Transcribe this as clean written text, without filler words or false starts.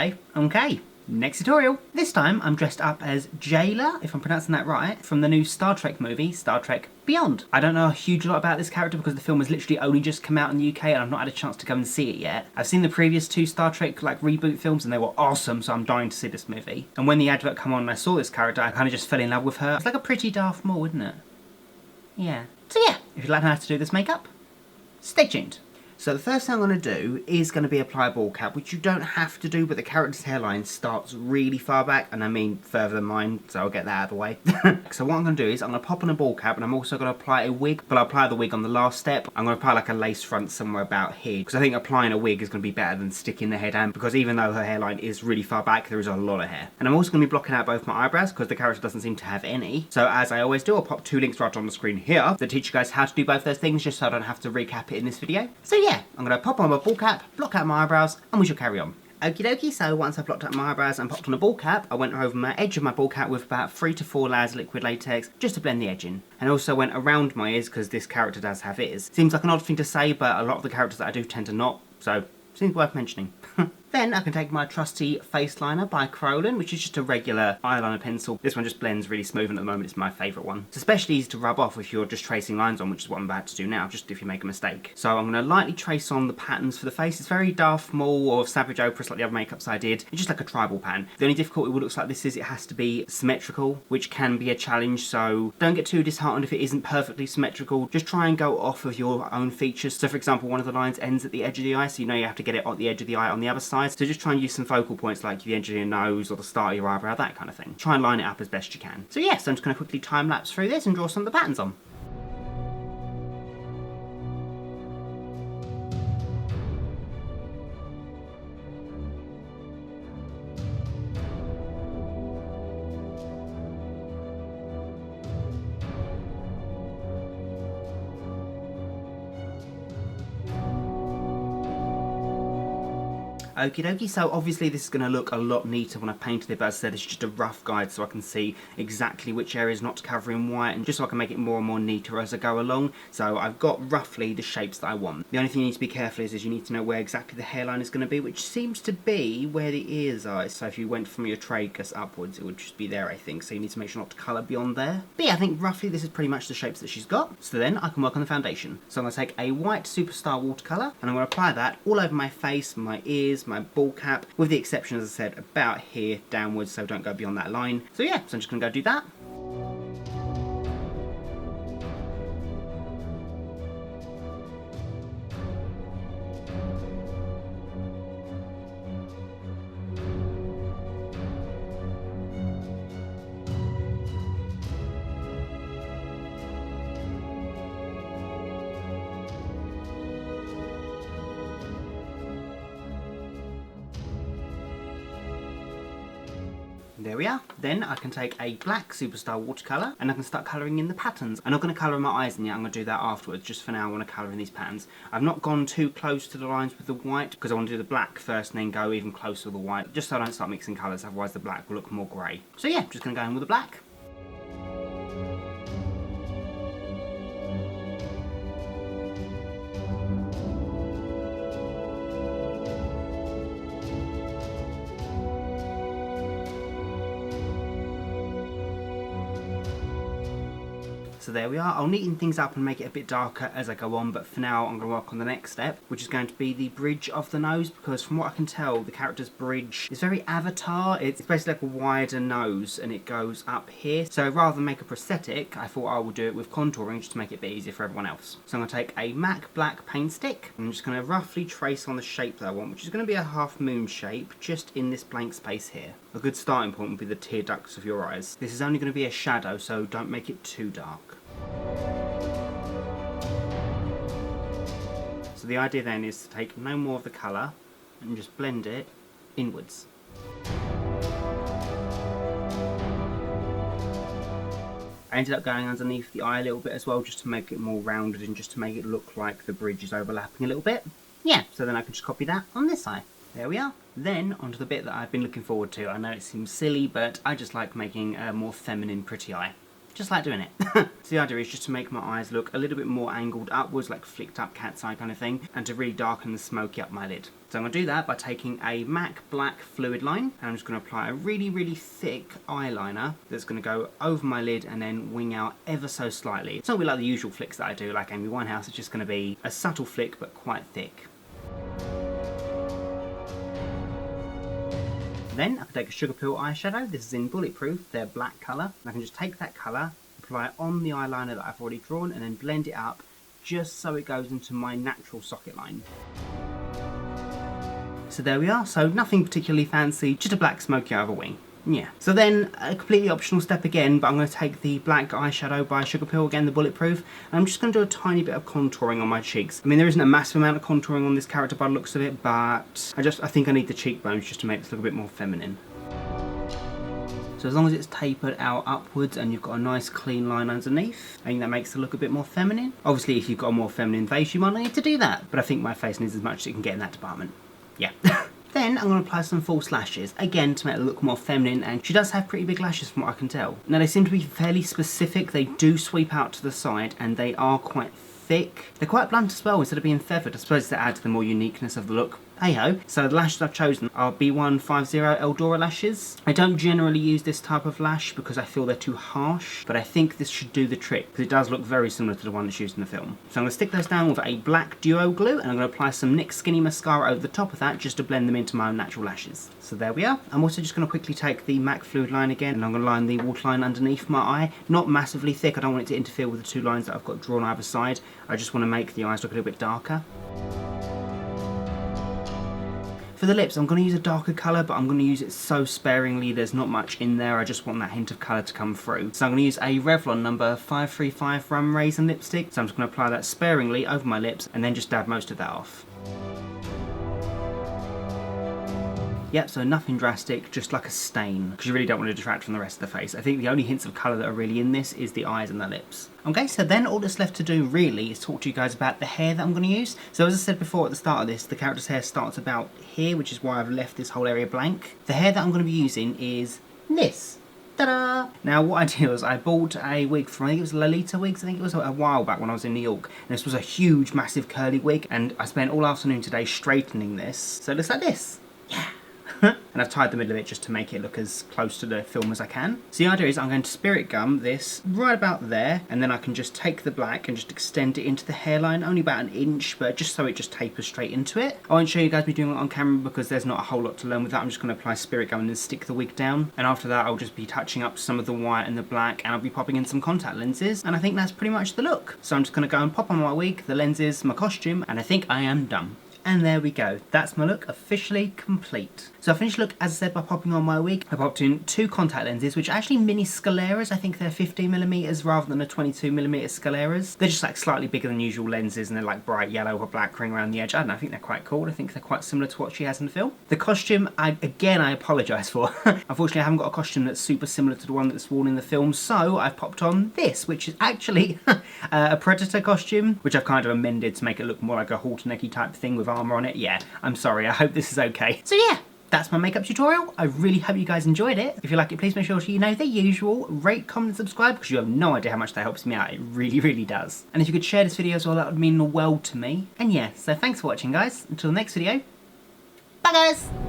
eye. Okay, next tutorial. This time I'm dressed up as Jaylah, if I'm pronouncing that right, from the new Star Trek movie, Star Trek Beyond. I don't know a huge lot about this character because the film has literally only just come out in the UK and I've not had a chance to go and see it yet. I've seen the previous two Star Trek reboot films and they were awesome, so I'm dying to see this movie. And when the advert came on and I saw this character, I kind of just fell in love with her. It's like a pretty Darth Maul, isn't it? Yeah. So yeah, if you'd like to know how to do this makeup, stay tuned. So the first thing I'm going to do is going to be apply a bald cap, which you don't have to do, but the character's hairline starts really far back, and I mean further than mine, so I'll get that out of the way. So what I'm going to do is I'm going to pop on a bald cap, and I'm also going to apply a wig, but I'll apply the wig on the last step. I'm going to apply like a lace front somewhere about here, because I think applying a wig is going to be better than sticking the hair down, because even though her hairline is really far back, there is a lot of hair. And I'm also going to be blocking out both my eyebrows, because the character doesn't seem to have any. So as I always do, I'll pop two links right on the screen here that teach you guys how to do both those things, just so I don't have to recap it in this video. So yeah, I'm going to pop on my bald cap, block out my eyebrows, and we shall carry on. Okie dokie, so once I've blocked out my eyebrows and popped on a bald cap, I went over my edge of my bald cap with about 3 to 4 layers of liquid latex just to blend the edge in. And also went around my ears because this character does have ears. Seems like an odd thing to say, but a lot of the characters that I do tend to not, so seems worth mentioning. Then I can take my trusty face liner by Kryolan, which is just a regular eyeliner pencil. This one just blends really smooth and at the moment it's my favourite one. It's especially easy to rub off if you're just tracing lines on, which is what I'm about to do now, just if you make a mistake. So I'm going to lightly trace on the patterns for the face. It's very Darth Maul or Savage Oprah, like the other makeups I did. It's just like a tribal pattern. The only difficulty with looks like this is it has to be symmetrical, which can be a challenge, so don't get too disheartened if it isn't perfectly symmetrical. Just try and go off of your own features. So for example, one of the lines ends at the edge of the eye, so you know you have to get it on the edge of the eye on the other side. So just try and use some focal points like the edge of your nose or the start of your eyebrow, that kind of thing. Try and line it up as best you can. So yes, I'm just going to quickly time lapse through this and draw some of the patterns on. Okie dokie, so obviously this is going to look a lot neater when I painted it, but as I said, it's just a rough guide so I can see exactly which areas not to cover in white, and just so I can make it more and more neater as I go along. So I've got roughly the shapes that I want. The only thing you need to be careful is you need to know where exactly the hairline is going to be, which seems to be where the ears are. So if you went from your tragus upwards, it would just be there, I think. So you need to make sure not to colour beyond there. But yeah, I think roughly this is pretty much the shapes that she's got. So then I can work on the foundation. So I'm going to take a white Superstar watercolour, and I'm going to apply that all over my face, my ears, my bald cap, with the exception, as I said, about here downwards, so don't go beyond that line. So yeah, so I'm just going to go do that. There we are. Then I can take a black Superstar watercolour and I can start colouring in the patterns. I'm not going to colour in my eyes in yet, I'm going to do that afterwards. Just for now I want to colour in these patterns. I've not gone too close to the lines with the white because I want to do the black first and then go even closer to the white, just so I don't start mixing colours, otherwise the black will look more grey. So yeah, just going to go in with the black. So there we are. I'll neaten things up and make it a bit darker as I go on, but for now I'm going to work on the next step, which is going to be the bridge of the nose, because from what I can tell, the character's bridge is very Avatar. It's basically like a wider nose and it goes up here. So rather than make a prosthetic, I thought I would do it with contouring just to make it a bit easier for everyone else. So I'm going to take a MAC black paint stick and I'm just going to roughly trace on the shape that I want, which is going to be a half moon shape just in this blank space here. A good starting point would be the tear ducts of your eyes. This is only going to be a shadow, so don't make it too dark. So the idea then is to take no more of the colour and just blend it inwards. I ended up going underneath the eye a little bit as well, just to make it more rounded and just to make it look like the bridge is overlapping a little bit. Yeah, so then I can just copy that on this eye. There we are. Then onto the bit that I've been looking forward to. I know it seems silly, but I just like making a more feminine, pretty eye. just like doing it. So the idea is just to make my eyes look a little bit more angled upwards, like flicked up cat's eye kind of thing, and to really darken the smoky up my lid. So I'm going to do that by taking a MAC black Fluidline, and I'm just going to apply a really, really thick eyeliner that's going to go over my lid and then wing out ever so slightly. It's not really like the usual flicks that I do, like Amy Winehouse. It's just going to be a subtle flick, but quite thick. Then I can take a Sugar Pill eyeshadow. This is in Bulletproof, their black colour. And I can just take that colour, apply it on the eyeliner that I've already drawn, and then blend it up just so it goes into my natural socket line. So there we are. So nothing particularly fancy, just a black smoky over wing. Yeah. So then a completely optional step again, but I'm going to take the black eyeshadow by Sugar Pill, again the Bulletproof, and I'm just going to do a tiny bit of contouring on my cheeks. I mean, there isn't a massive amount of contouring on this character by the looks of it, but I think I need the cheekbones just to make this look a bit more feminine. So as long as it's tapered out upwards and you've got a nice clean line underneath, I think that makes it look a bit more feminine. Obviously, if you've got a more feminine face, you might not need to do that, but I think my face needs as much as it can get in that department. Yeah. Then I'm going to apply some false lashes, again to make it look more feminine, and she does have pretty big lashes from what I can tell. Now they seem to be fairly specific, they do sweep out to the side and they are quite thick. They're quite blunt as well instead of being feathered. I suppose to add to the more uniqueness of the look. Hey ho. So the lashes I've chosen are B150 Eldora lashes. I don't generally use this type of lash because I feel they're too harsh, but I think this should do the trick because it does look very similar to the one that's used in the film. So I'm going to stick those down with a black duo glue, and I'm going to apply some NYX Skinny mascara over the top of that just to blend them into my own natural lashes. So there we are. I'm also just going to quickly take the MAC Fluidline again, and I'm going to line the waterline underneath my eye. Not massively thick, I don't want it to interfere with the two lines that I've got drawn either side. I just want to make the eyes look a little bit darker. For the lips, I'm going to use a darker colour, but I'm going to use it so sparingly, there's not much in there, I just want that hint of colour to come through. So I'm going to use a Revlon number 535 Rum Raisin lipstick, so I'm just going to apply that sparingly over my lips, and then just dab most of that off. Yep, so nothing drastic, just like a stain, because you really don't want to detract from the rest of the face. I think the only hints of colour that are really in this is the eyes and the lips. Okay, so then all that's left to do really is talk to you guys about the hair that I'm going to use. So as I said before at the start of this, the character's hair starts about here, which is why I've left this whole area blank. The hair that I'm going to be using is this. Ta-da! Now what I did was I bought a wig from, I think it was Lolita Wigs, I think it was a while back when I was in New York. And this was a huge, massive curly wig, and I spent all afternoon today straightening this. So it looks like this. Yeah! And I've tied the middle of it just to make it look as close to the film as I can. So the idea is I'm going to Spirit Gum this right about there, and then I can just take the black and just extend it into the hairline, only about an inch, but just so it just tapers straight into it. I won't show you guys me doing it on camera because there's not a whole lot to learn with that. I'm just going to apply Spirit Gum and then stick the wig down. And after that I'll just be touching up some of the white and the black, and I'll be popping in some contact lenses, and I think that's pretty much the look. So I'm just going to go and pop on my wig, the lenses, my costume, and I think I am done. And there we go, that's my look officially complete. So I finished the look, as I said, by popping on my wig. I popped in 2 contact lenses, which are actually mini scaleras. I think they're 15mm rather than a 22mm scaleras. They're just like slightly bigger than usual lenses, and they're like bright yellow or black ring around the edge. I don't know, I think they're quite cool. I think they're quite similar to what she has in the film. The costume, I apologise for. Unfortunately, I haven't got a costume that's super similar to the one that's worn in the film, so I've popped on this, which is actually a Predator costume, which I've kind of amended to make it look more like a halter-necky type thing with armour on it. Yeah, I'm sorry, I hope this is okay. So yeah, that's my makeup tutorial. I really hope you guys enjoyed it. If you like it, please make sure you know the usual. Rate, comment, and subscribe, because you have no idea how much that helps me out. It really, really does. And if you could share this video as well, that would mean the world to me. And yeah, so thanks for watching, guys. Until the next video, bye guys!